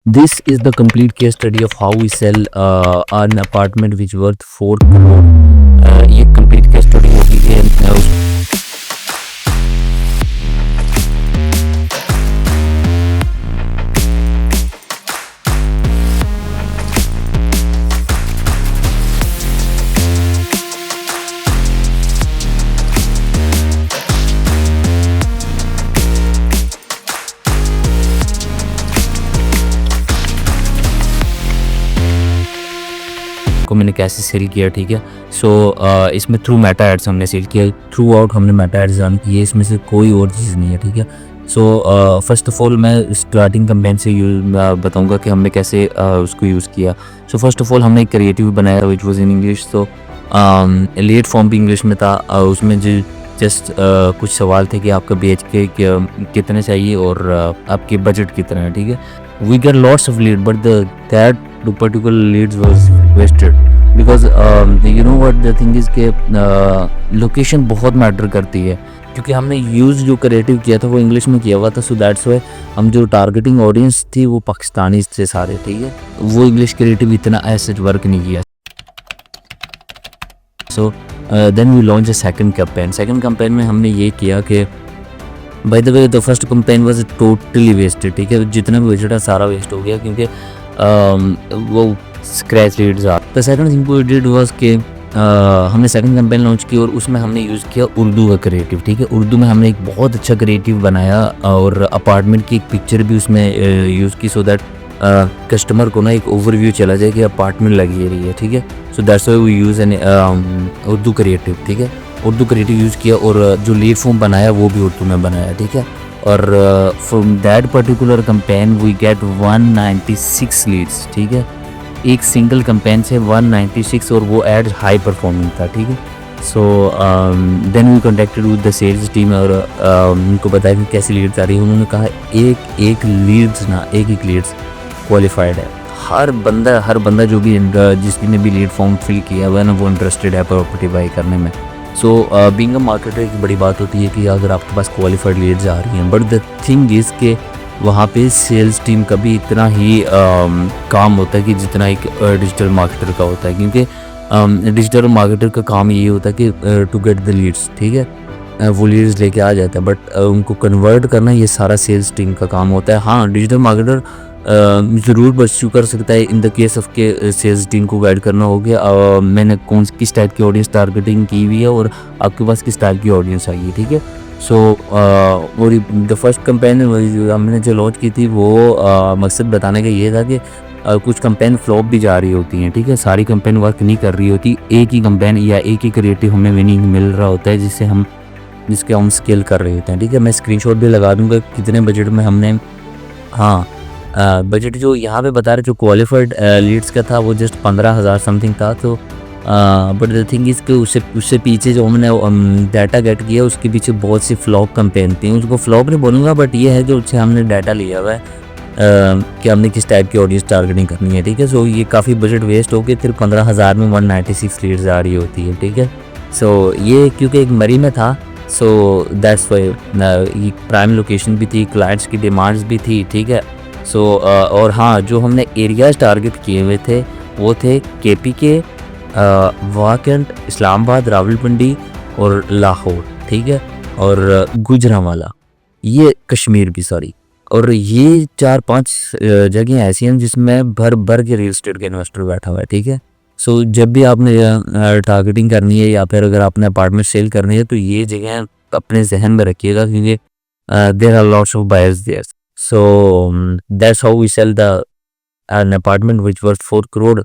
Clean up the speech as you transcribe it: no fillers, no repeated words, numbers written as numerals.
This is the complete case study of how we sell an apartment which worth 4 crore. ये complete case study होगी कि को मैंने कैसे सेल किया, ठीक है। सो इसमें थ्रू मेटा एड्स हमने सेल किया, थ्रू आउट हमने मेटा एड्स रन किए, इसमें से कोई और चीज़ नहीं है, ठीक है। सो फर्स्ट ऑफ ऑल मैं स्टार्टिंग कैंपेन से बताऊंगा कि हमने कैसे उसको यूज़ किया। सो फर्स्ट ऑफ ऑल हमने एक क्रिएटिव बनाया विच वॉज इन इंग्लिश। तो लेट फॉर्म भी इंग्लिश में था। उसमें जो जस्ट कुछ सवाल थे कि आपका BHK कितने चाहिए और आपके बजट कितना है, ठीक है। We get lots of lead but that particular leads was wasted because you know what the thing is के लोकेशन बहुत मैटर करती है, क्योंकि हमने यूज़ जो क्रिएटिव किया था वो इंग्लिश में किया हुआ था। सो दैट्स वाई हम जो टारगेटिंग ऑडियंस थी वो पाकिस्तानी थे सारे, ठीक है। वो इंग्लिश क्रिएटिव इतना ऐसे वर्क नहीं किया। So then we launch a second campaign. Second campaign में हमने ये किया कि by the way the first campaign was totally wasted, ठीक है। जितना भी बजट है सारा वेस्ट हो गया क्योंकि वो स्क्रैच लीड्स आ। The second thing we did was कि हमने सेकंड कैंपेन लॉन्च की और उसमें हमने यूज़ किया उर्दू का क्रिएटिव, ठीक है। उर्दू में हमने एक बहुत अच्छा क्रिएटिव बनाया और अपार्टमेंट की एक पिक्चर भी उसमें यूज़ की, सो दैट कस्टमर को ना एक ओवरव्यू चला जाए कि अपार्टमेंट लगी रही है, ठीक है। So that's why we use an Urdu creative, ठीक है। उर्दू क्रिएटिव यूज़ किया और जो लीड फॉर्म बनाया वो भी उर्दू में बनाया, ठीक है। और from that particular campaign we get 196 leads, ठीक है। एक सिंगल कैंपेन से 196 और वो एड हाई परफॉर्मिंग था, ठीक है। So then we contacted with the sales team और उनको बताया कि कैसी लीड्स आ रही है। उन्होंने कहा एक लीड्स क्वालिफाइड है। हर बंदा जो भी जिसने भी लीड फॉर्म फिल किया हुआ है ना वो इंटरेस्टेड है प्रॉपर्टी बाई करने में। सो बीइंग अ मार्केटर एक बड़ी बात होती है कि अगर आपके पास क्वालिफाइड लीड्स आ रही हैं, बट द थिंग इज़ के वहाँ पे सेल्स टीम का भी इतना ही काम होता है कि जितना एक डिजिटल मार्केटर का होता है, क्योंकि डिजिटल मार्केटर का काम ये होता है कि टू गेट द लीड्स, ठीक है। वो लीड्स लेके आ जाता है, बट उनको कन्वर्ट करना ये सारा सेल्स टीम का काम होता है। हाँ, डिजिटल मार्केटर ज़रूर परस्यू कर सकता है इन द केस ऑफ के सेल्स टीम को गाइड करना हो गया मैंने किस टाइप की ऑडियंस टारगेटिंग की हुई है और आपके पास किस टाइप की ऑडियंस आई है, ठीक है। सो और द फर्स्ट कैंपेन हमने जो लॉन्च की थी वो मकसद बताने का ये था कि कुछ कैंपेन फ्लॉप भी जा रही होती हैं, ठीक है। सारी कैंपेन वर्क नहीं कर रही होती, एक ही कैंपेन या एक ही क्रिएटिव हमें विनिंग मिल रहा होता है जिसके हम स्केल कर रहे होते हैं, ठीक है। मैं स्क्रीनशॉट भी लगा दूंगा कितने बजट में हमने, हाँ बजट जो यहाँ पे बता रहे जो क्वालिफाइड लीड्स का था वो जस्ट 15,000 समथिंग था। तो बट द थिंग इज़ कि उससे पीछे जो हमने डाटा गेट किया उसके पीछे बहुत सी फ्लॉप कैंपेन थी। उसको फ्लॉप नहीं बोलूँगा, बट ये है जो उससे हमने डाटा लिया हुआ है कि हमने किस टाइप की ऑडियंस टारगेटिंग करनी है, ठीक है। सो ये काफ़ी बजट वेस्ट हो गया, फिर 15,000 में 196 लीड्स आ रही होती है, ठीक है। सो ये क्योंकि एक मरी में था, सो दैट्स वाई ये प्राइम लोकेशन भी थी, क्लाइंट्स की डिमांड्स भी थी, ठीक है। सो और हाँ, जो हमने एरियाज़ टारगेट किए हुए थे वो थे KPK, वाकंड, इस्लामाबाद, रावलपिंडी और लाहौर, ठीक है, और गुजरांवाला, ये कश्मीर भी, सॉरी। और ये 4-5 जगह ऐसी हैं जिसमें भर के रियल एस्टेट का इन्वेस्टर बैठा हुआ है, ठीक है। सो जब भी आपने टारगेटिंग करनी है या फिर अगर आपने अपार्टमेंट सेल करनी है तो ये जगह अपने जहन में रखिएगा, क्योंकि there are lots of buyers there. So that's how we sell an apartment which was 4 crore